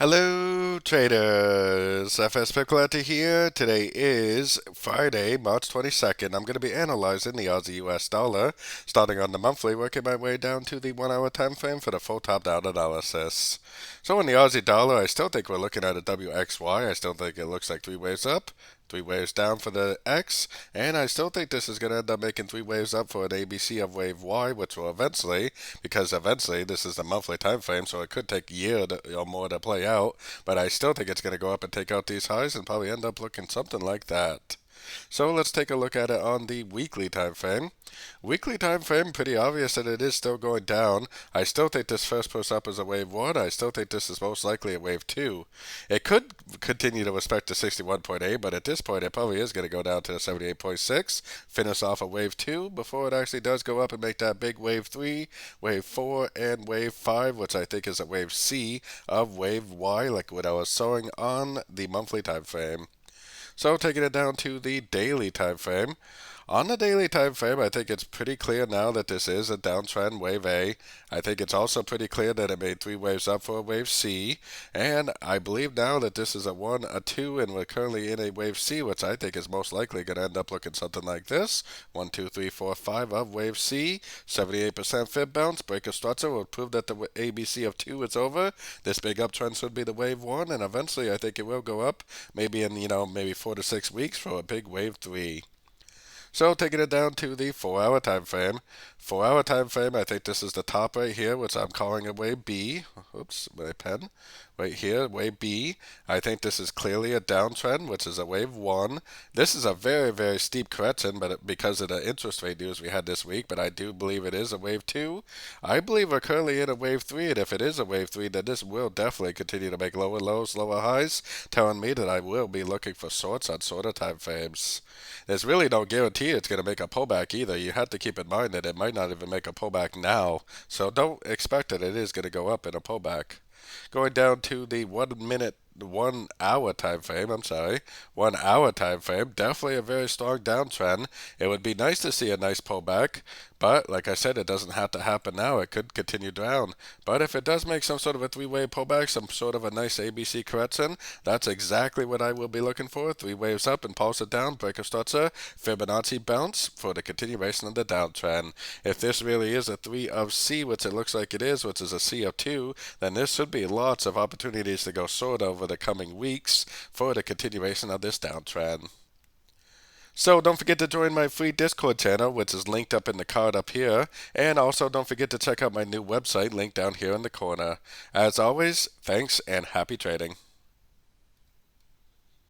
Hello traders, FX Pip Collector here. Today is Friday, March 22nd. I'm going to be analyzing the Aussie US dollar, starting on the monthly, working my way down to the 1 hour time frame for the full top-down analysis. So in the Aussie dollar, I still think we're looking at a WXY. I still think it looks like three waves up, three waves down for the X, and I still think this is going to end up making three waves up for an ABC of wave Y, which will eventually, because eventually this is the monthly time frame, so it could take a year or more to play out, but I still think it's going to go up and take out these highs and probably end up looking something like that. So let's take a look at it on the weekly time frame. Weekly time frame, pretty obvious that it is still going down. I still think this first push up is a wave 1. I still think this is most likely a wave 2. It could continue to respect the 61.8, but at this point it probably is going to go down to the 78.6, finish off a wave 2 before it actually does go up and make that big wave 3, wave 4, and wave 5, which I think is a wave C of wave Y, like what I was showing on the monthly time frame. So taking it down to the daily time frame. On the daily time frame, I think it's pretty clear now that this is a downtrend wave A. I think it's also pretty clear that it made three waves up for a wave C. And I believe now that this is a 1, a 2, and we're currently in a wave C, which I think is most likely going to end up looking something like this. 1, 2, 3, 4, 5 of wave C. 78% fib bounce. Breaker structure will prove that the ABC of 2 is over. This big uptrend should be the wave 1, and eventually I think it will go up, maybe in, maybe 4 to 6 weeks for a big wave 3. So taking it down to the 4 hour time frame. 4 hour time frame, I think this is the top right here, which I'm calling a wave B. Oops, my pen. Right here, wave B. I think this is clearly a downtrend, which is a wave 1. This is a very, very steep correction, but because of the interest rate news we had this week, but I do believe it is a wave 2. I believe we're currently in a wave 3, and if it is a wave 3, then this will definitely continue to make lower lows, lower highs, telling me that I will be looking for shorts on shorter time frames. There's really no guarantee it's going to make a pullback either. You have to keep in mind that it might not even make a pullback now, so don't expect that it is going to go up in a pullback. Going down to the 1 hour time frame, 1 hour time frame, definitely a very strong downtrend. It would be nice to see a nice pullback, but like I said, it doesn't have to happen now. It could continue down. But if it does make some sort of a three-wave pullback, some sort of a nice ABC correction, that's exactly what I will be looking for. Three waves up and pulse it down, breaker structure, Fibonacci bounce for the continuation of the downtrend. If this really is a 3 of C, which it looks like it is, which is a C of 2, then there should be lots of opportunities to go short over the coming weeks for the continuation of this downtrend. So don't forget to join my free Discord channel, which is linked up in the card up here. And also don't forget to check out my new website linked down here in the corner. As always, thanks and happy trading.